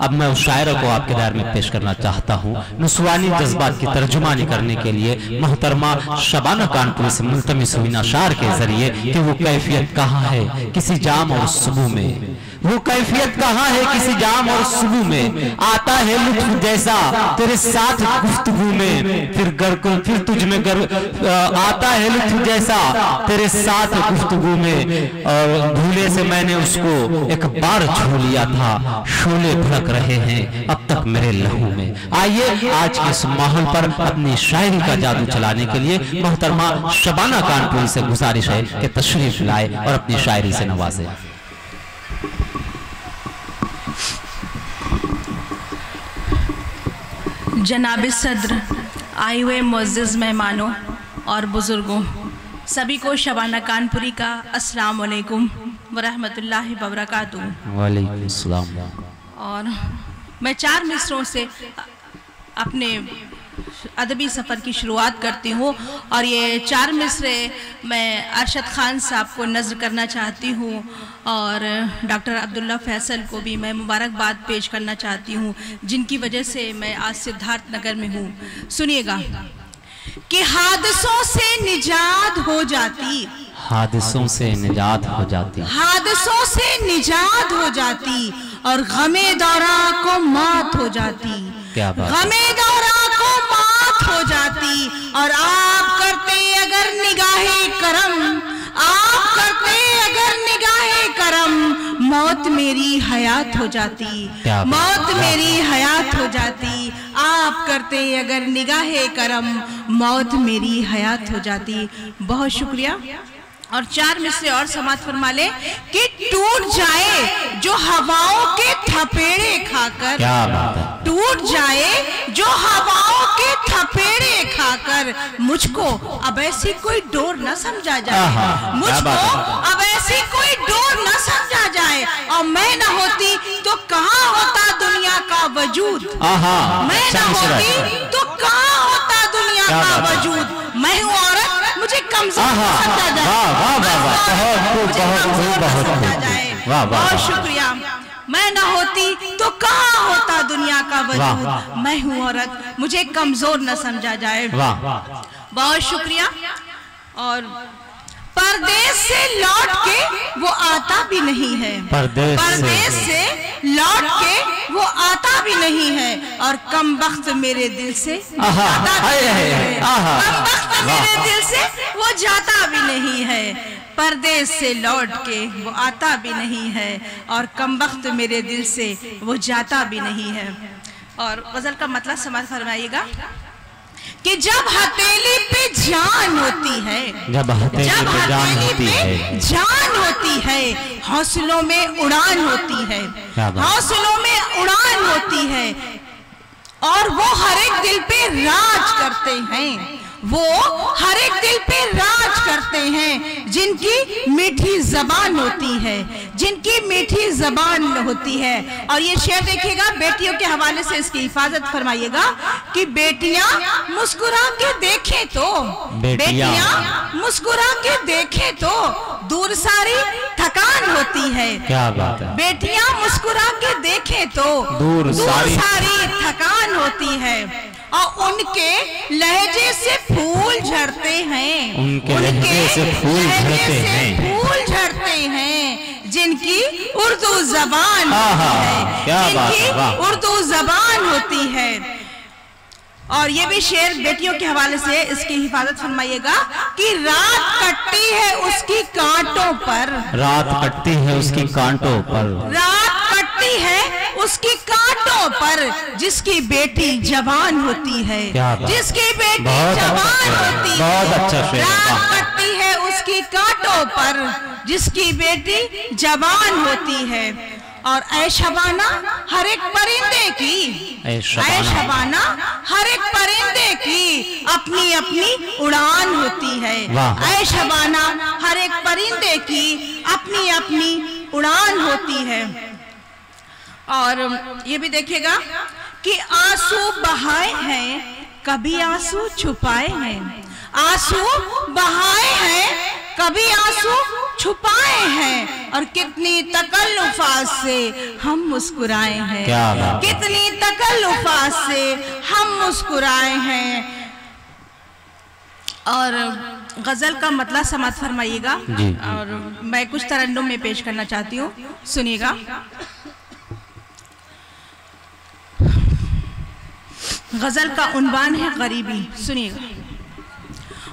अब मैं उस शायर को आपके दायरे में पेश करना चाहता हूँ। नुस्वानी जज्बात की तर्जुमानी करने के लिए मोहतरमा शबाना कानपुरी से मुल्तमिस हुई अशार के जरिए कि वो कैफियत कहाँ है किसी जाम और सुबह में, वो कैफियत कहाँ है किसी जाम और सुबह में, आता है लुत्फ जैसा तेरे साथ गुफ्तगू में, फिर तुझ में आता है लुत्फ जैसा तेरे साथ गुफ्तगू में, और भूले से मैंने उसको एक बार छू लिया था, शोले भड़क रहे हैं अब तक मेरे लहू में। आइए आज के इस माहौल पर अपनी शायरी का जादू चलाने के लिए मोहतरमा शबाना कानपुरी से गुजारिश है कि तशरीफ लाए और अपनी शायरी से नवाजे। जनाब सद्र, आए हुए मुअज़्ज़िज़ मेहमानों और बुज़ुर्गों, सभी को शबाना कानपुरी का अस्सलाम वालेकुम वरहमतुल्लाहि वबरकातुहू। वालेकुम अस्सलाम। और मैं 4 मिसरों से अपने अदबी सफ़र की शुरुआत करती हूँ और ये 4 मिसरे मैं अरशद खान साहब को नज़्र करना चाहती हूँ और डॉक्टर अब्दुल्ला फैसल को भी मैं मुबारकबाद पेश करना चाहती हूँ, जिनकी वजह से मैं आज सिद्धार्थ नगर में हूँ। सुनिएगा कि हादसों से निजात हो जाती, हादसों से निजात हो जाती, हादसों से निजात हो जाती और गमे दौरा को मात हो जाती, क्या बात, गमे दौरा को मात हो जाती। और आप करते अगर निगाहे करम, आप करते अगर निगाहे करम, मौत मेरी हयात हो जाती, मौत मेरी हयात हो जाती। आप करते अगर निगाहे करम, मौत मेरी हयात हो जाती। बहुत शुक्रिया। और 4 मिसरे और समात फरमा ले कि टूट जाए जो हवाओं के थपेड़े खाकर, क्या बात है, टूट जाए जो हवाओं के थपेड़े खाकर, मुझको अब ऐसी कोई डोर न समझा जाए, मुझको अब ऐसी कोई डोर न समझा जाए। और मैं न होती तो कहाँ होता दुनिया का वजूद, मैं न होती तो कहाँ होता दुनिया का वजूद। मैं हूँ औरत, मुझे कमजोर समझा जाए, बहुत शुक्रिया। मैं ना होती तो कहाँ होता दुनिया का वजूद, मैं हूँ औरत, मुझे कमजोर न समझा जाए। बहुत शुक्रिया। और परदेश से लौट के वो आता भी नहीं है, परदेश से लौट के वो आता भी नहीं है, और कम वक्त मेरे दिल से जाता भी नहीं है, कम वक्त मेरे दिल से वो जाता भी नहीं है, परदेश से लौट के वो आता भी नहीं है, और कम वक्त मेरे दिल से वो जाता भी नहीं है। और गजल का मतलब समझ फरमाइएगा कि जब हथेली पे जान होती है, जब हथेली पे जान होती है, हौसलों में उड़ान होती है, हौसलों में उड़ान होती है, और वो हर एक दिल पे राज करते हैं, वो हर एक दिल पे राज करते हैं, जिनकी मीठी जबान होती है, जिनकी मीठी जबान होती है। और ये शेर देखिएगा, बेटियों के हवाले से इसकी हिफाजत फरमाइएगा कि बेटियां मुस्कुरा के देखें तो, बेटियां मुस्कुरा के देखें तो दूर सारी थकान होती है, क्या बात है, बेटियां मुस्कुरा के देखें तो दूर सारी थकान होती है, और उनके लहजे से फूल झड़ते हैं, उनके लहजे से फूल झड़ते हैं, जिनकी उर्दू जबान होती है, जिनकी उर्दू जबान होती है। और ये भी शेर बेटियों के हवाले से इसकी हिफाजत फरमाइएगा कि रात कटती है उसकी कांटों पर, रात कटती है उसकी कांटों पर, रात कटती है उसकी कांटों पर, जिसकी बेटी जवान होती है, जिसकी बेटी जवान होती है, रात कटती है उसकी कांटों पर, जिसकी बेटी जवान होती है। और ऐ शबाना हर एक परिंदे की, ऐ शबाना हर एक परिंदे की अपनी अपनी उड़ान होती है, ऐ शबाना हर एक परिंदे की अपनी अपनी उड़ान होती है। और ये भी देखिएगा कि आंसू बहाए हैं कभी आंसू छुपाए हैं, आंसू बहाए हैं कभी आंसू छुपाए हैं और कितनी तकल्लुफात से हम मुस्कुराए हैं, कितनी तकल्लुफात से हम मुस्कुराए हैं। और गजल का मतलब समझ फरमाइएगा और मैं कुछ तरन्नुम में पेश करना चाहती हूँ, सुनिएगा। गजल का उन्वान है गरीबी, सुनिएगा।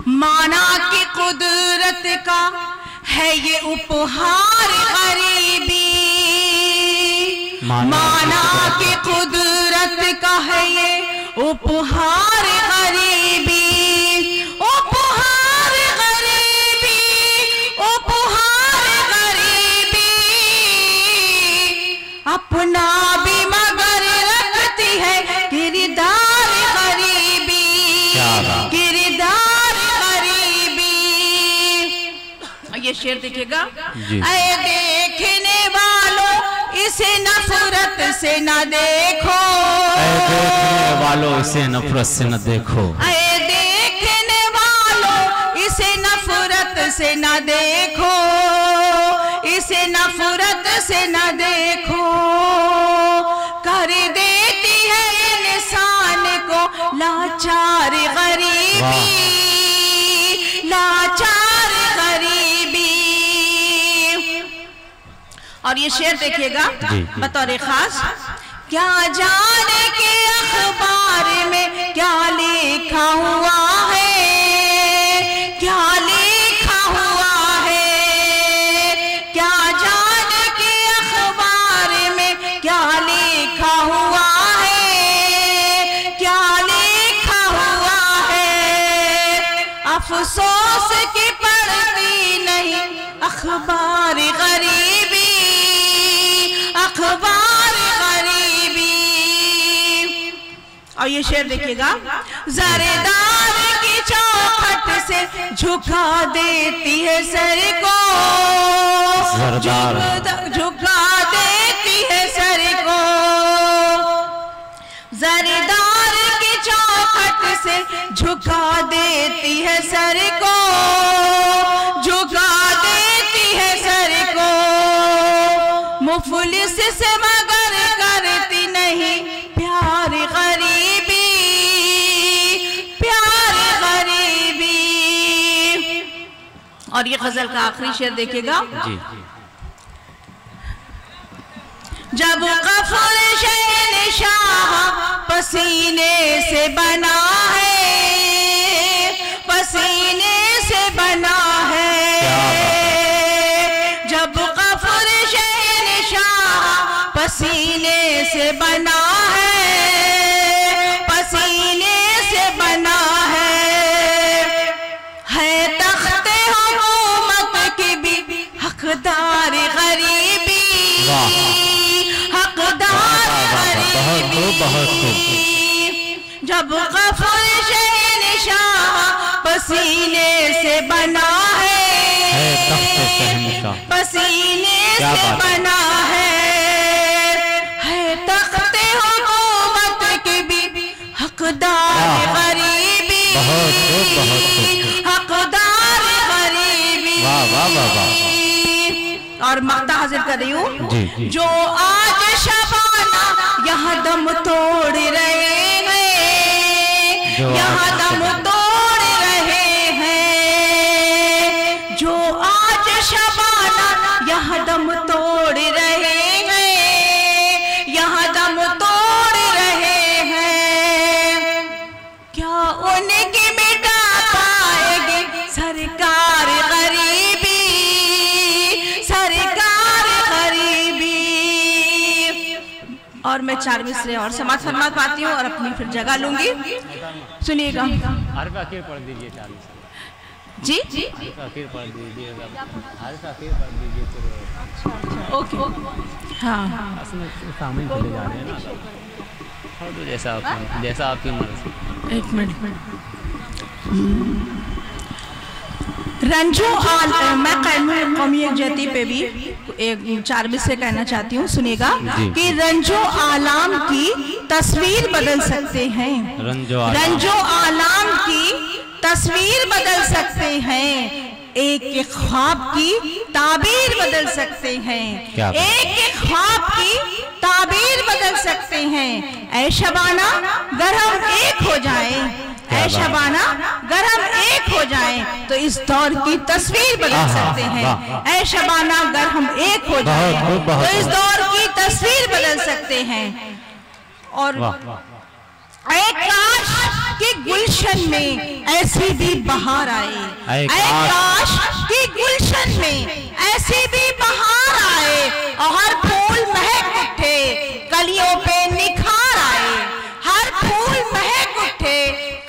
माना कि कुदरत का है ये उपहार गरीबी, माना कि कुदरत का है ये उपहार गरीबी, उपहार गरीबी, उपहार गरीबी, अपना भी मगर रखती है किरदार गरीबी, किरदार गरीबी। ये शेर देखिएगा। ऐ देखने वालों इसे नफरत से न देखो, ऐ देखने वालों इसे नफरत से न देखो, ऐ देखने वालों इसे नफरत से न देखो, इसे नफरत से न देखो, कर देती है इंसान को लाचार गरीबी, लाचार गरीबी। और ये शेर देखिएगा बतौर खास। क्या जाने के अखबार में क्या लिखा हुआ है, क्या लिखा हुआ है, क्या जाने के अखबार में क्या लिखा हुआ है, क्या लिखा हुआ है। अफसोस की पढ़ती नहीं अखबार गरीबी, अखबार गरीबी। और ये शेर देखिएगा। जरदार की चौखट से झुका देती है सर को, झुका देती है सर को, जरदार की चौखट से झुका देती है सर को, झुका देती है सर को। मुफलिस से मगर करती नहीं प्यार गरीबी, प्यार गरीबी। और ये गजल का आखिरी शेर देखिएगा। जब गफूर शहंशाह पसीने से बना है, पसीने से बना है, जब गफूर शहंशाह पसीने से बना है, पसीने से बना है तख्ते हुकूमत की भी हकदार गरीबी, हकदार गरीबी। जब गफूर शहंशाह पसीने से बना है, पसीने से बना है तख्ते हुकूमत की भी हकदार गरीबी, हकदार गरीबी। और मक्ता हाजिर कर रही हूँ। जो आज शबाना यहाँ दम तोड़ रहे हैं, यहाँ दम तोड़ रहे हैं, जो आज शबाना यहाँ दम तोड़ रहे हैं, यहाँ दम तोड़ रहे हैं। क्या उनकी मिटा पाएगी सरकार गरीबी, सरकार गरीबी। और मैं 4 मिसरे और समाज फरमा पाती हूँ और अपनी फिर जगह लूंगी, सुनिएगा। आखिर पढ़ दीजिए 4 मिसरे जी, आखिर पढ़ दीजिए, आखिर पढ़ दीजिए तो ओके। हाँ, सामने चले जा रहे हैं ना, तो जैसा आपकी मर्जी। 1 मिनट। रंजो मैं कौमी यकजहती पे भी एक 4 मिसरे कहना चाहती हूँ, सुनिएगा कि रंजो आलाम की तस्वीर बदल सकते हैं, रंजो आलाम की तस्वीर बदल सकते हैं, एक एक ख्वाब की ताबीर बदल सकते हैं, एक एक ख्वाब की ताबीर बदल सकते हैं। ऐ शबाना गर हम एक हो जाएं, ऐ शबाना गर हम एक हो जाएं तो इस दौर की तस्वीर बदल सकते हैं। ऐ शबाना गर हम एक हो जाएं तो इस दौर की तस्वीर बदल सकते हैं। और काश कि गुलशन में ऐसी भी बहार आए, काश कि गुलशन में ऐसी भी बहार आए और हर फूल महक उठे कलियों पे निखार आए, हर फूल महक उठे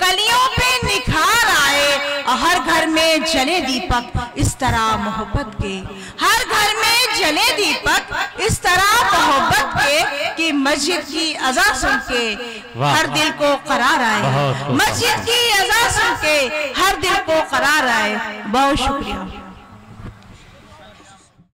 कलियों पे निखार आए और हर घर में जले दीपक इस तरह मोहब्बत के, हर घर में जले दीपक इस तरह मोहब्बत के कि मस्जिद की अज़ान सुन के हर दिल को करार आए, मस्जिद की अज़ान सुन के हर दिल को करार आए। बहुत शुक्रिया।